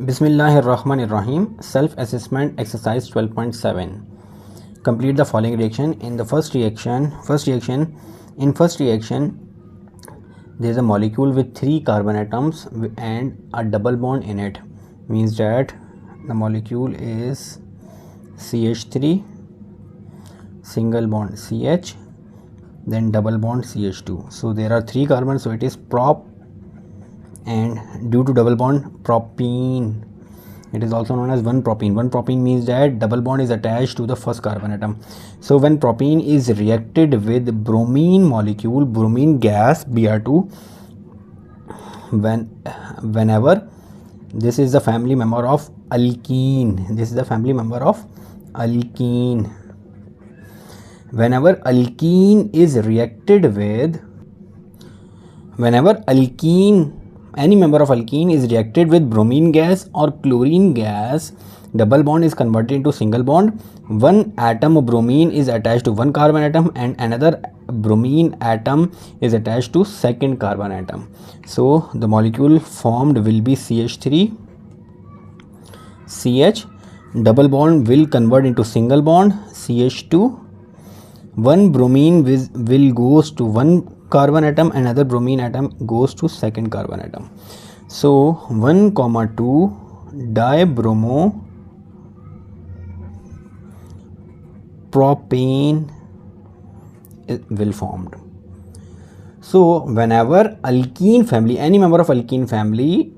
Bismillahirrahmanirrahim. Self-assessment exercise 12.7. Complete the following reaction. In the first reaction, there is a molecule with 3 carbon atoms and a double bond in it. Means that the molecule is CH3, single bond CH, then double bond CH2. So there are 3 carbons, so it is prop, and due to double bond propene, it is also known as 1-propene. 1-propene means that double bond is attached to the first carbon atom. So when propene is reacted with bromine molecule, bromine gas Br2, whenever this is the family member of alkene, whenever any member of alkene is reacted with bromine gas or chlorine gas, double bond is converted into single bond. One atom of bromine is attached to one carbon atom and another bromine atom is attached to second carbon atom. So the molecule formed will be CH3, CH, double bond will convert into single bond CH2. One bromine will goes to one carbon atom, another bromine atom goes to second carbon atom. So 1,2 dibromo propane will formed. So whenever alkene family, any member of alkene family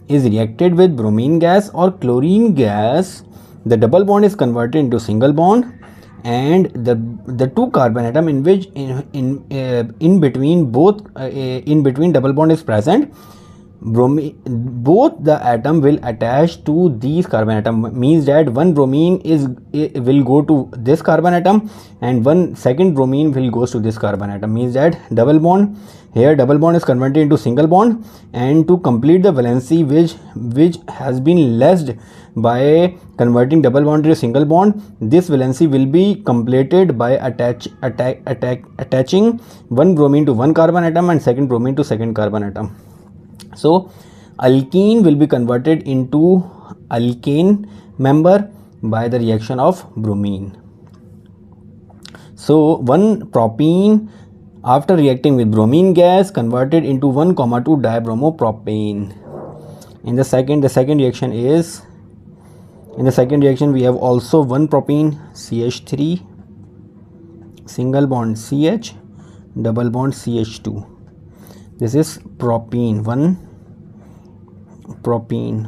is reacted with bromine gas or chlorine gas, the double bond is converted into single bond, and the two carbon atom in which in between double bond is present, both the atom will attach to these carbon atom. Means that one bromine will go to this carbon atom and one second bromine will goes to this carbon atom. Means that double bond is converted into single bond, and to complete the valency which has been lessed by converting double bond to a single bond, this valency will be completed by attaching one bromine to one carbon atom and second bromine to second carbon atom. So alkene will be converted into alkane member by the reaction of bromine. So 1-propene after reacting with bromine gas converted into 1,2 dibromopropane. In the second reaction we have also 1-propene CH3, single bond CH, double bond CH2. This is propene, 1-propene.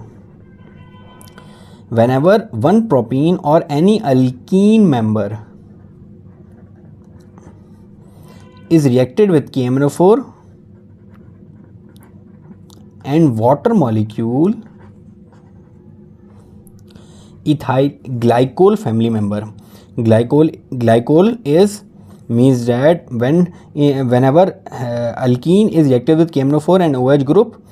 Whenever 1-propene or any alkene member is reacted with KMnO4 and water molecule, ethyl glycol family member. Glycol is means that whenever alkene is reacted with KMnO4 and OH group,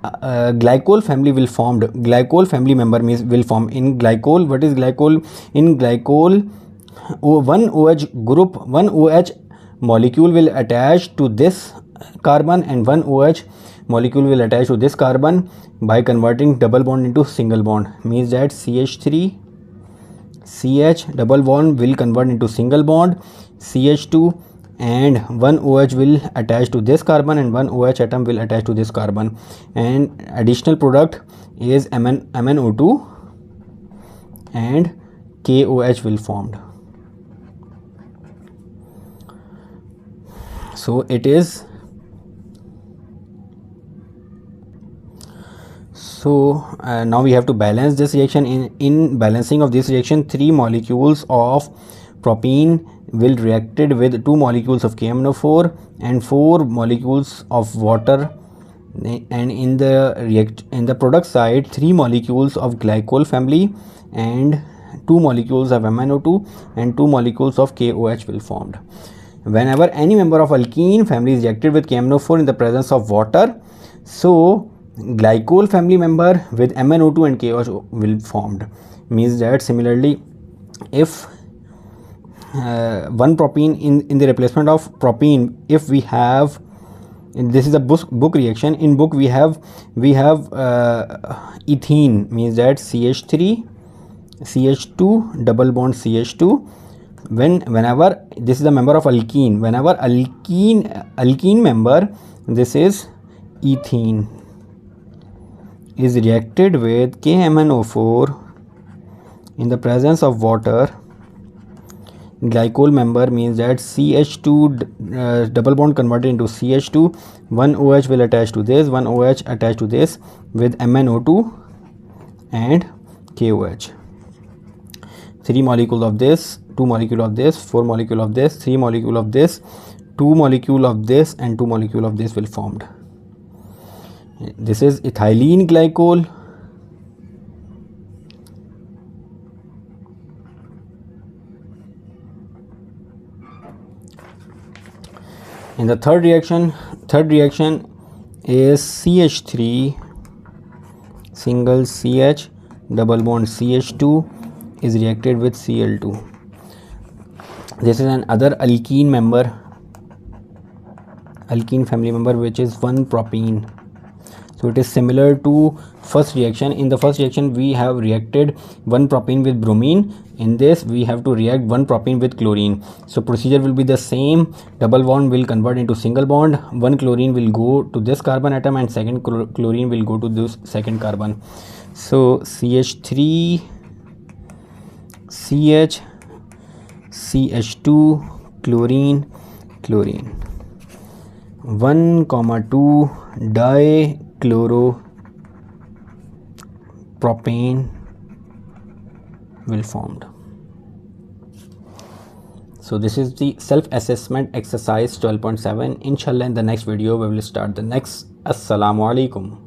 glycol family will formed. Glycol family member means will form. In glycol, what is glycol? In glycol, one OH group, one OH molecule will attach to this carbon and one OH molecule will attach to this carbon by converting double bond into single bond. Means that CH3, CH, double bond will convert into single bond CH2, and one OH will attach to this carbon and one OH atom will attach to this carbon, and additional product is MnO2 and KOH will formed. So it is now we have to balance this reaction. In balancing of this reaction, 3 molecules of propene will reacted with 2 molecules of KMnO4 and 4 molecules of water, and in the product side 3 molecules of glycol family and 2 molecules of MnO2 and 2 molecules of KOH will formed. Whenever any member of alkene family is reacted with KMnO4 in the presence of water, so glycol family member with MnO2 and KOH will formed. Means that similarly, if 1-propene in the replacement of propene, if we have this is a book reaction. In book we have ethene, means that CH3 CH2 double bond CH2. Whenever this is a member of alkene, whenever alkene member, this is ethene, is reacted with KMnO4 in the presence of water, glycol member, means that CH2 double bond converted into CH2, one OH will attach to this, one OH attached to this with MnO2 and KOH. 3 molecule of this, 2 molecule of this, 4 molecule of this, 3 molecule of this, 2 molecule of this, and 2 molecule of this will formed. This is ethylene glycol. In the third reaction is CH3 single CH double bond CH2 is reacted with Cl2. This is another alkene member, alkene family member, which is 1-propene. So it is similar to first reaction. In the first reaction we have reacted 1-propene with bromine. In this we have to react 1-propene with chlorine. So procedure will be the same. Double bond will convert into single bond. One chlorine will go to this carbon atom and second chlorine will go to this second carbon. So CH3 CH CH2 chlorine 1,2 dichloropropane will formed. So this is the self-assessment exercise 12.7. Inshallah in the next video we will start the next. Assalamu alaikum.